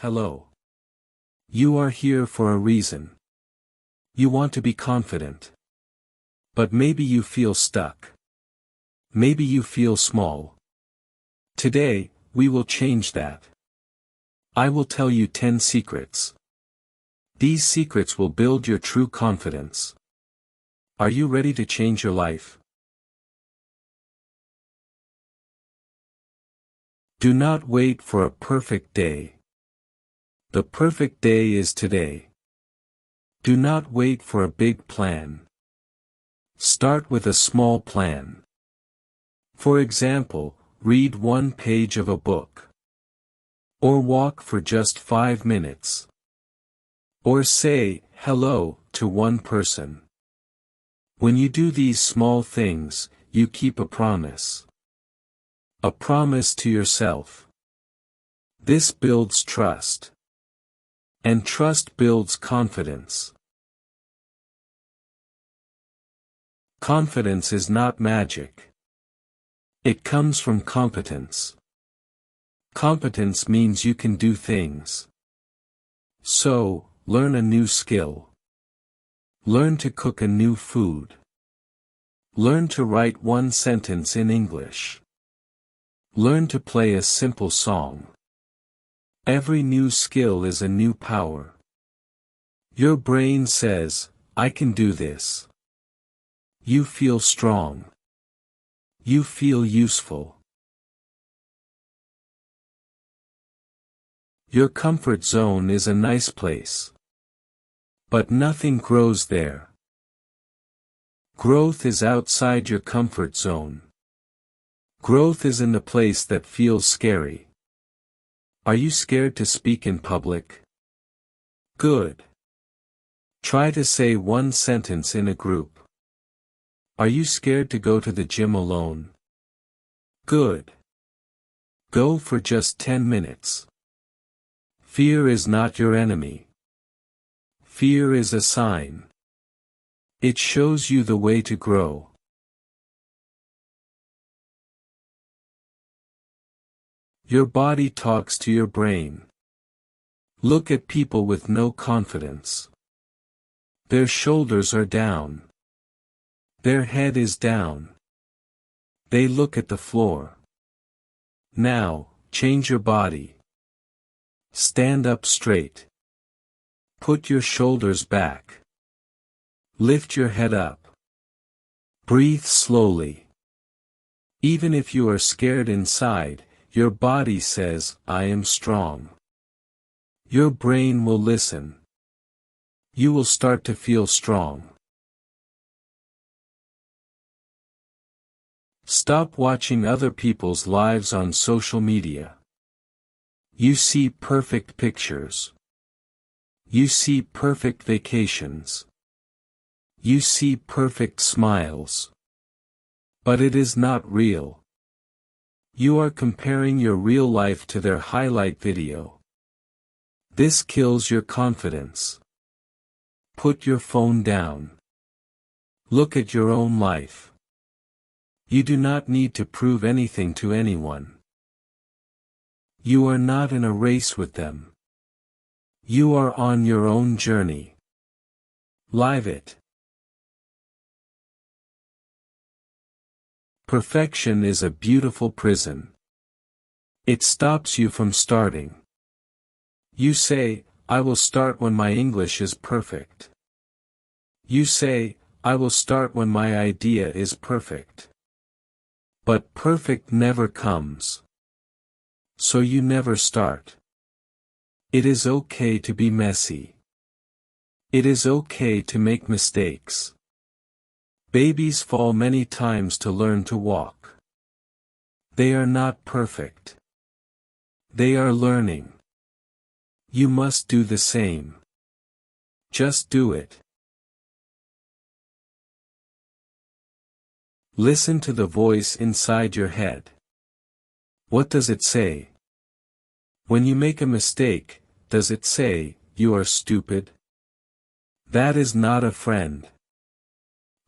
hello. You are here for a reason. You want to be confident. But maybe you feel stuck. Maybe you feel small. Today, we will change that. I will tell you 10 secrets. These secrets will build your true confidence. Are you ready to change your life? Do not wait for a perfect day. The perfect day is today. Do not wait for a big plan. Start with a small plan. For example, read one page of a book. Or walk for just 5 minutes. Or say hello to one person. When you do these small things, you keep a promise. A promise to yourself. This builds trust. And trust builds confidence. Confidence is not magic. It comes from competence. Competence means you can do things. So, learn a new skill. Learn to cook a new food. Learn to write one sentence in English. Learn to play a simple song. Every new skill is a new power. Your brain says, I can do this. You feel strong. You feel useful. Your comfort zone is a nice place. But nothing grows there. Growth is outside your comfort zone. Growth is in the place that feels scary. Are you scared to speak in public? Good. Try to say one sentence in a group. Are you scared to go to the gym alone? Good. Go for just 10 minutes. Fear is not your enemy. Fear is a sign. It shows you the way to grow. Your body talks to your brain. Look at people with no confidence. Their shoulders are down. Their head is down. They look at the floor. Now, change your body. Stand up straight. Put your shoulders back. Lift your head up. Breathe slowly. Even if you are scared inside, your body says, I am strong. Your brain will listen. You will start to feel strong. Stop watching other people's lives on social media. You see perfect pictures. You see perfect vacations. You see perfect smiles. But it is not real. You are comparing your real life to their highlight video. This kills your confidence. Put your phone down. Look at your own life. You do not need to prove anything to anyone. You are not in a race with them. You are on your own journey. Live it. Perfection is a beautiful prison. It stops you from starting. You say, I will start when my English is perfect. You say, I will start when my idea is perfect. But perfect never comes. So you never start. It is okay to be messy. It is okay to make mistakes. Babies fall many times to learn to walk. They are not perfect. They are learning. You must do the same. Just do it. Listen to the voice inside your head. What does it say? When you make a mistake, does it say, you are stupid? That is not a friend.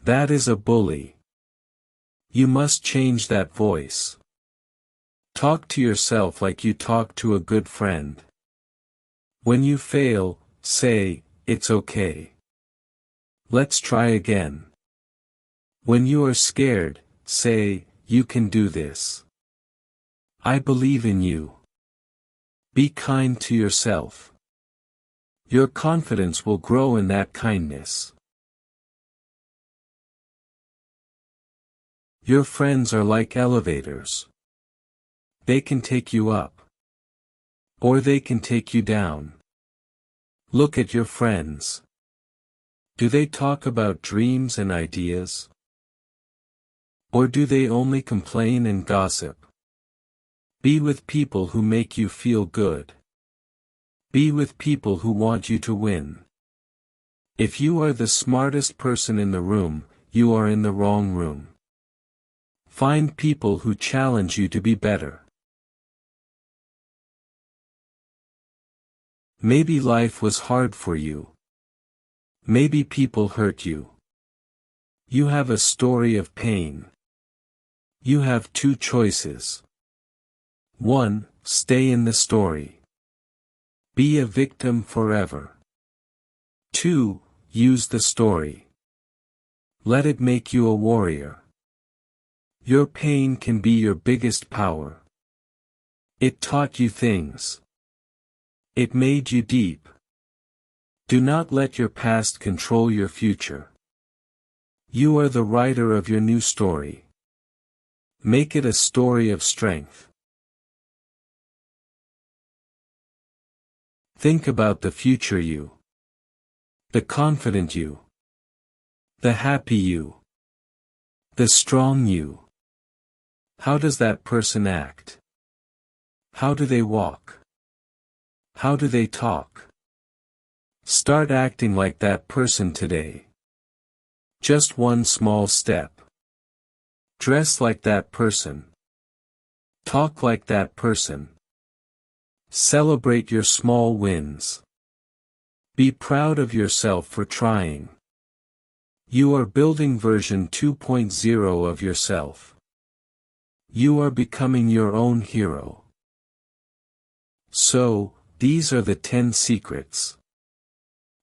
That is a bully. You must change that voice. Talk to yourself like you talk to a good friend. When you fail, say, "It's okay. Let's try again." When you are scared, say, "You can do this. I believe in you." Be kind to yourself. Your confidence will grow in that kindness. Your friends are like elevators. They can take you up. Or they can take you down. Look at your friends. Do they talk about dreams and ideas? Or do they only complain and gossip? Be with people who make you feel good. Be with people who want you to win. If you are the smartest person in the room, you are in the wrong room. Find people who challenge you to be better. Maybe life was hard for you. Maybe people hurt you. You have a story of pain. You have two choices. 1. Stay in the story. Be a victim forever. 2. Use the story. Let it make you a warrior. Your pain can be your biggest power. It taught you things. It made you deep. Do not let your past control your future. You are the writer of your new story. Make it a story of strength. Think about the future you. The confident you. The happy you. The strong you. How does that person act? How do they walk? How do they talk? Start acting like that person today. Just one small step. Dress like that person. Talk like that person. Celebrate your small wins. Be proud of yourself for trying. You are building version 2.0 of yourself. You are becoming your own hero. So, these are the 10 secrets.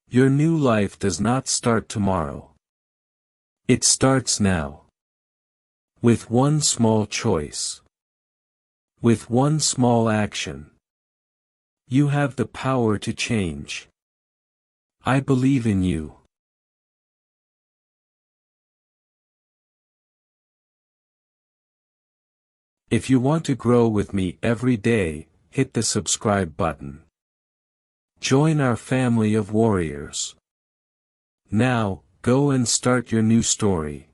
Your new life does not start tomorrow. It starts now. With one small choice. With one small action. You have the power to change. I believe in you. If you want to grow with me every day, hit the subscribe button. Join our family of warriors. Now, go and start your new story.